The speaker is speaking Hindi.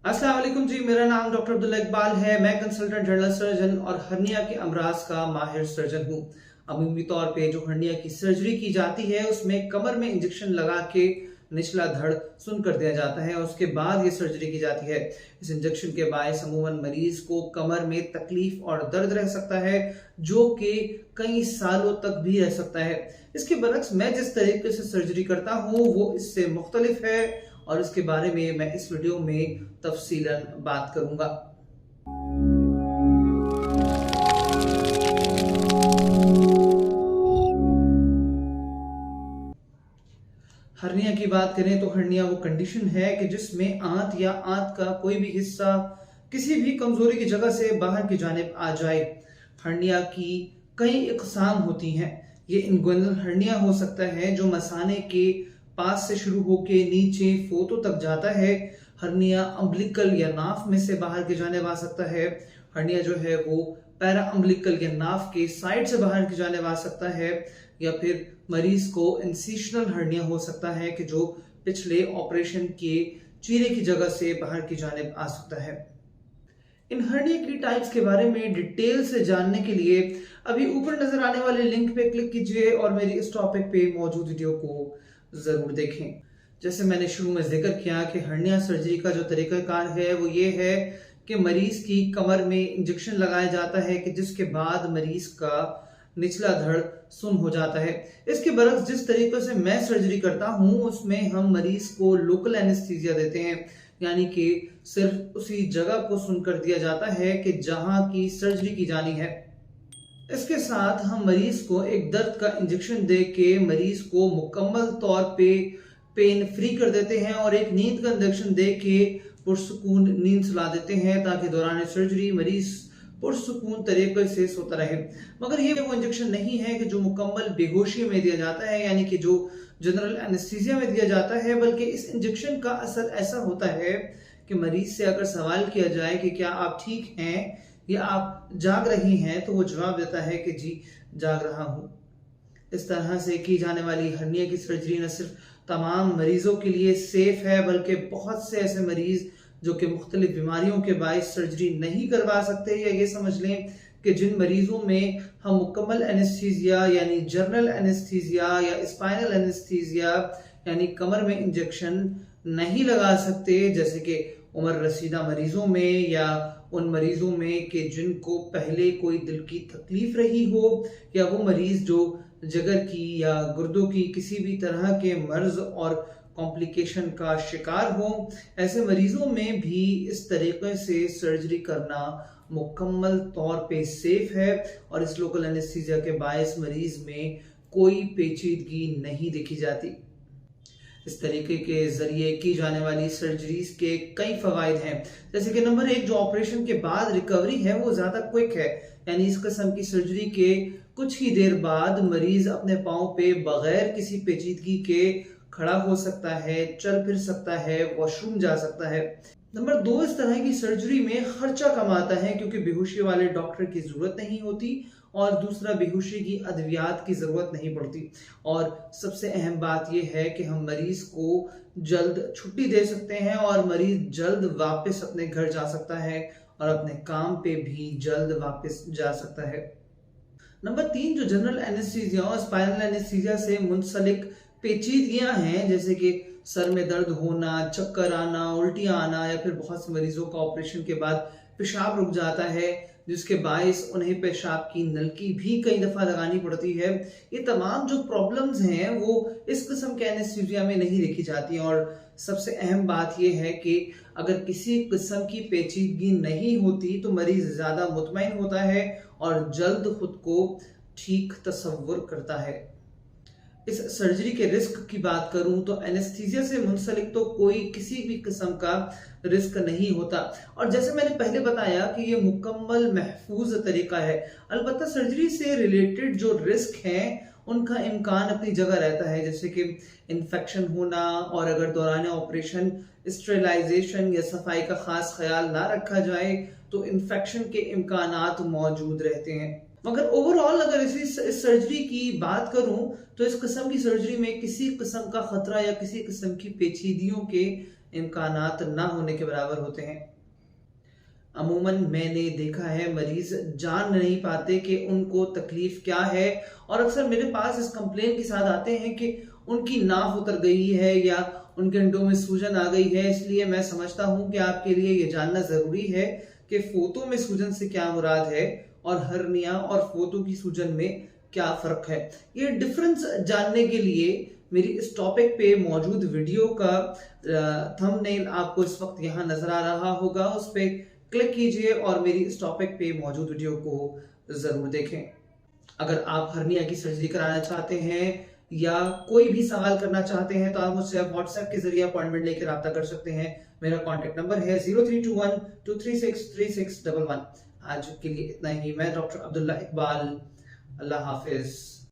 अस्सलाम वालेकुम जी। मेरा नाम डॉक्टर अब्दुल्ला इकबाल है। मैं कंसल्टेंट जनरल सर्जन और हर्निया के अमराज का माहिर सर्जन हूँ। अमूमी तौर पे जो हर्निया की सर्जरी की जाती है उसमें कमर में इंजेक्शन लगा के निचला धड़ सुन कर दिया जाता है और उसके बाद ये सर्जरी की जाती है। इस इंजेक्शन के बायस अमूमन मरीज को कमर में तकलीफ और दर्द रह सकता है जो कि कई सालों तक भी रह सकता है। इसके बरक्स मैं जिस तरीके से सर्जरी करता हूँ वो इससे मुख्तलिफ है और इसके बारे में मैं इस वीडियो में तफसीलन बात करूंगा। हर्निया की बात करें तो हर्निया वो कंडीशन है कि जिसमें आंत या आंत का कोई भी हिस्सा किसी भी कमजोरी की जगह से बाहर की जानिब आ जाए। हर्निया की कई इकसाम होती हैं। ये इंगुइनल हर्निया हो सकता है जो मसाने के पास से शुरू होके नीचे फोतो तक जाता है। हर्निया अम्बिलिकल या नाफ में से बाहर की जानिब आ सकता है। हर्निया जो है वो पैरा अम्बिलिकल या नाफ के साइड से बाहर की जानिब आ सकता है, या फिर मरीज को इंसिशनल हर्निया हो सकता है कि जो पिछले ऑपरेशन के चीरे की जगह से बाहर की जानिब आ सकता है। इन हर्निया की टाइप्स के बारे में डिटेल से जानने के लिए अभी ऊपर नजर आने वाले लिंक पे क्लिक कीजिए और मेरी इस टॉपिक पे मौजूद वीडियो को जरूर देखें। जैसे मैंने शुरू में जिक्र किया कि हर्निया सर्जरी का जो तरीकाकार है वो ये है कि मरीज की कमर में इंजेक्शन लगाया जाता है कि जिसके बाद मरीज का निचला धड़ सुन हो जाता है। इसके बरक्स जिस तरीके से मैं सर्जरी करता हूं उसमें हम मरीज को लोकल एनेस्थीसिया देते हैं, यानी कि सिर्फ उसी जगह को सुन कर दिया जाता है कि जहां की सर्जरी की जानी है। इसके साथ हम मरीज को एक दर्द का इंजेक्शन दे के मरीज को मुकम्मल तौर पे पेन फ्री कर देते हैं और एक नींद का इंजेक्शन दे के पुरसुकून नींद सुला देते हैं ताकि दौरान सर्जरी मरीज पुरसुकून तरीके से सोता रहे। मगर ये वो इंजेक्शन नहीं है कि जो मुकम्मल बेहोशी में दिया जाता है, यानी कि जो जनरल एनेस्थीसिया में दिया जाता है, बल्कि इस इंजेक्शन का असर ऐसा होता है कि मरीज से अगर सवाल किया जाए कि क्या आप ठीक हैं या आप जाग रही हैं, तो वो जवाब देता है कि जी जाग रहा हूं। इस तरह से की जाने वाली हर्निया की सर्जरी न सिर्फ तमाम मरीजों के लिए सेफ है, बल्कि बहुत से ऐसे मरीज जो कि मुख्तलिफ बीमारियों के बायस सर्जरी नहीं करवा सकते, या ये समझ लें कि जिन मरीजों में हम मुकम्मल एनेस्थीसिया यानी जनरल एनेस्थीसिया या स्पाइनल एनेस्थीसिया यानी कमर में इंजेक्शन नहीं लगा सकते, जैसे कि उम्र रसीदा मरीजों में या उन मरीजों में कि जिनको पहले कोई दिल की तकलीफ रही हो, या वो मरीज जो जिगर की या गुर्दों की किसी भी तरह के मर्ज और कॉम्प्लिकेशन का शिकार हो, ऐसे मरीजों में भी इस तरीके से सर्जरी करना मुकम्मल तौर पे सेफ है और इस लोकल एनेस्थीसिया के बायस मरीज में कोई पेचीदगी नहीं देखी जाती। इस तरीके के जरिए की जाने वाली सर्जरीज के कई फवायद हैं, जैसे कि नंबर 1, जो ऑपरेशन के बाद रिकवरी है वो ज्यादा क्विक है, यानी इस किस्म की सर्जरी के कुछ ही देर बाद मरीज अपने पांव पे बगैर किसी पेचीदगी के खड़ा हो सकता है, चल फिर सकता है, वॉशरूम जा सकता है। नंबर 2, इस तरह की सर्जरी में खर्चा कम आता है क्योंकि बेहोशी वाले डॉक्टर की जरूरत नहीं होती और दूसरा बेहोशी की अद्वियात की जरूरत नहीं पड़ती। और सबसे अहम बात यह है कि हम मरीज को जल्द छुट्टी दे सकते हैं और मरीज जल्द वापस अपने घर जा सकता है और अपने काम पे भी जल्द वापस जा सकता है। नंबर 3, जो जनरल एनेस्थीसिया और स्पाइनल एनेस्थीसिया से मुंसलिक पेचीदगियां हैं, जैसे कि सर में दर्द होना, चक्कर आना, उल्टियां आना, या फिर बहुत से मरीजों का ऑपरेशन के बाद पेशाब रुक जाता है जिसके बायस उन्हें पेशाब की नलकी भी कई दफा लगानी पड़ती है। ये तमाम जो प्रॉब्लम्स हैं वो इस किस्म के एनेस्थीसिया में नहीं देखी जाती। और सबसे अहम बात यह है कि अगर किसी किस्म की पेचीदगी नहीं होती तो मरीज ज्यादा मुतमईन होता है और जल्द खुद को ठीक तसव्वुर करता है। इस सर्जरी के रिस्क की बात करूं तो एनेस्थीसिया से मुंसलिक तो कोई किसी भी किस्म का रिस्क नहीं होता, और जैसे मैंने पहले बताया कि ये मुकम्मल महफूज तरीका है। अलबत्ता सर्जरी से रिलेटेड जो रिस्क हैं उनका इम्कान अपनी जगह रहता है, जैसे कि इन्फेक्शन होना, और अगर दौरान ऑपरेशन स्टेरिलाइजेशन या सफाई का खास ख्याल ना रखा जाए तो इन्फेक्शन के इम्कानात मौजूद रहते हैं। मगर ओवरऑल अगर इस सर्जरी की बात करूं तो इस किस्म की सर्जरी में किसी किस्म का खतरा या किसी किस्म की पेचीदगियों के इम्कानात ना होने के बराबर होते हैं। अमूमन मैंने देखा है मरीज जान नहीं पाते कि उनको तकलीफ क्या है, और अक्सर मेरे पास इस कंप्लेन के साथ आते हैं कि उनकी नाफ उतर गई है या उनके अंडों में सूजन आ गई है। इसलिए मैं समझता हूं कि आपके लिए ये जानना जरूरी है कि फोतो में सूजन से क्या मुराद है और हर्निया और फोतो की सूजन में क्या फर्क है। ये डिफरेंस जानने के लिए मेरी इस टॉपिक पे मौजूद वीडियो का थंबनेल आपको इस वक्त यहाँ नजर आ रहा होगा, उस पे क्लिक कीजिए और मेरी इस टॉपिक पे मौजूद वीडियो को जरूर देखें। अगर आप हर्निया की सर्जरी कराना चाहते हैं या कोई भी सवाल करना चाहते हैं तो आप मुझसे व्हाट्सएप के जरिए अपॉइंटमेंट लेकर रब्ता कर सकते हैं। मेरा कॉन्टेक्ट नंबर है 032123636111। आज के लिए इतना ही। मैं डॉक्टर अब्दुल्ला इकबाल। अल्लाह हाफिज।